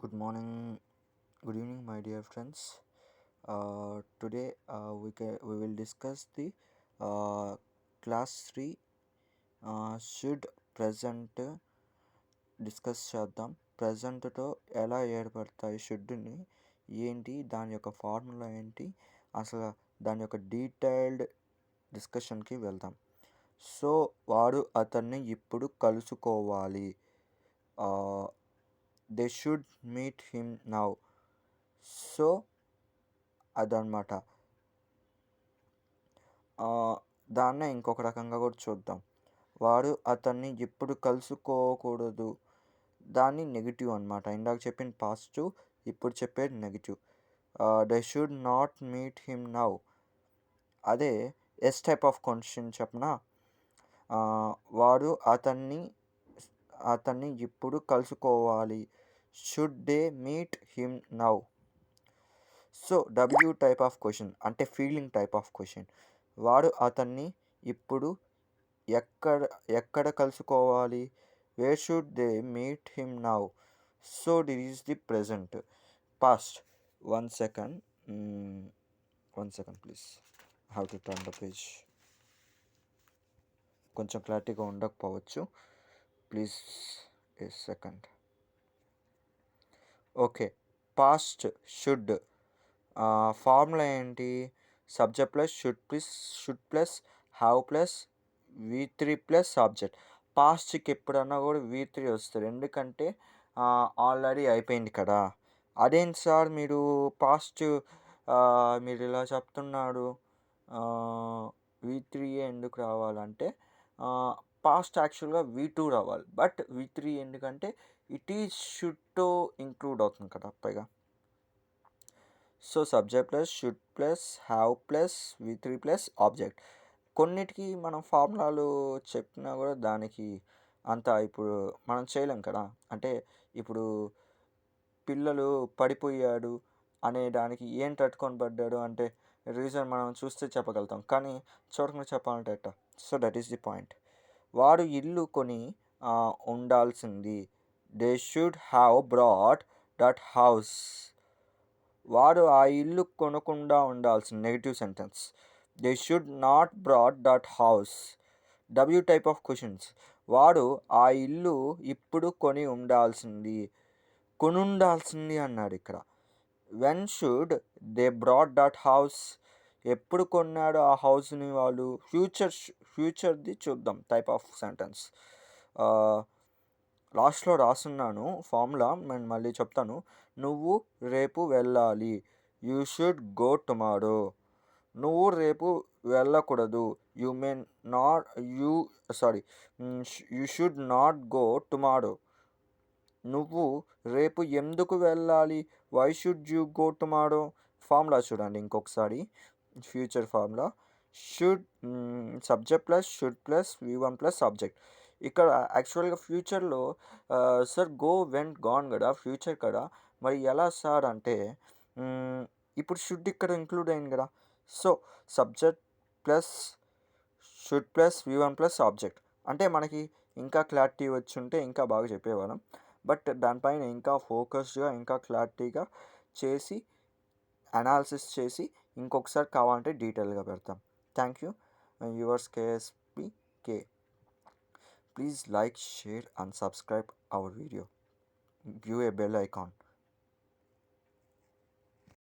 Good morning, good evening, my dear friends. Today we will discuss the class 3 should present discuss చేద్దాం. ప్రజెంట్తో ఎలా ఏర్పడతాయి షుడ్ని, ఏంటి దాని యొక్క ఫార్ములా ఏంటి, అసలు దాని యొక్క డీటెయిల్డ్ డిస్కషన్కి వెళ్దాం. సో వాడు అతన్ని ఇప్పుడు కలుసుకోవాలి. They should meet him now. So అదనమాట. దాన్నే ఇంకొక రకంగా కూడా చూద్దాం. వాడు అతన్ని ఇప్పుడు కలుసుకోకూడదు, దాన్ని నెగిటివ్ అనమాట. ఇందాక చెప్పిన పాజిటివ్, ఇప్పుడు చెప్పేది negative. They should not meet him now. అదే ఎస్ టైప్ ఆఫ్ క్వశ్చన్ చెప్పనా. వాడు అతన్ని ఇప్పుడు కలుసుకోవాలి. Should they meet him now. So W type of question అంటే ఫీలింగ్ టైప్ ఆఫ్ క్వశ్చన్. వాడు అతన్ని ఇప్పుడు ఎక్కడ కలుసుకోవాలి. Where should they meet him now. So this is the present. Past. One second please. Have to turn the page. కొంచెం క్లారిటీగా ఉండకపోవచ్చు, please a second. Okay, past should formula ఏంటి? Subject plus should plus have plus V3 plus object. పాస్ట్కి ఎప్పుడన్నా కూడా V3 వస్తుంది, ఎందుకంటే already అయిపోయింది కదా. అదేంటి సార్ మీరు పాస్ట్ మీరు ఇలా చెప్తున్నాడు, V3 ఎందుకు రావాలంటే పాస్ట్ యాక్చువల్గా V2 రావాలి, బట్ V3 ఎందుకంటే ఇట్ ఈజ్ షుడ్తో ఇంక్లూడ్ అవుతుంది కదా పైగా. So subject plus should plus have plus V3 plus object. కొన్నిటికి మనం ఫార్ములాలు చెప్పినా కూడా దానికి అంత ఇప్పుడు మనం చేయలేం కదా. అంటే ఇప్పుడు పిల్లలు పడిపోయాడు అనే దానికి ఏం తట్టుకొని పడ్డాడు అంటే రీజన్ మనం చూస్తే చెప్పగలుగుతాం, కానీ చూడకుండా చెప్పాలంటే ఎట్టా. So that is the point. వాడు ఇల్లు కొని ఉండాల్సింది. They should have brought that house. వాడు ఆ ఇల్లు కొనకుండా ఉండాల్సింది. Negative sentence. They should not brought that house. W type of questions. వాడు ఆ ఇల్లు ఇప్పుడు కొని ఉండాల్సింది. కొనుండాల్సింది అన్నాడు ఇక్కడ. When should they brought that house. ఎప్పుడు కొన్నాడు ఆ హౌస్ని వాళ్ళు. ఫ్యూచర్ది చూద్దాం టైప్ ఆఫ్ సెంటెన్స్. లాస్ట్లో రాస్తున్నాను ఫార్ములా, నేను మళ్ళీ చెప్తాను. నువ్వు రేపు వెళ్ళాలి. You should go tomorrow. నువ్వు రేపు వెళ్ళకూడదు. You should not go tomorrow. నువ్వు రేపు ఎందుకు వెళ్ళాలి. Why should you go tomorrow. Formula చూడండి ఇంకొకసారి. Future formula. Should subject plus should plus V1 plus subject. ఇక్కడ యాక్చువల్గా ఫ్యూచర్లో సార్ గో వెంట్ గాన్ కదా, ఫ్యూచర్ కదా, మరి ఎలా సార్ అంటే ఇప్పుడు షుడ్ ఇక్కడ ఇంక్లూడ్ అయింది కదా. So subject plus should plus V1 plus object. అంటే మనకి ఇంకా క్లారిటీ వచ్చి ఉంటే ఇంకా బాగా చెప్పేవాళ్ళం, బట్ దానిపైన ఇంకా ఫోకస్డ్గా ఇంకా క్లారిటీగా చేసి అనాలిసిస్ చేసి ఇంకొకసారి కావాలంటే డీటెయిల్గా పెడతాం. Thank you. Yours KSPK. Please like, share and subscribe our video. Give a bell icon.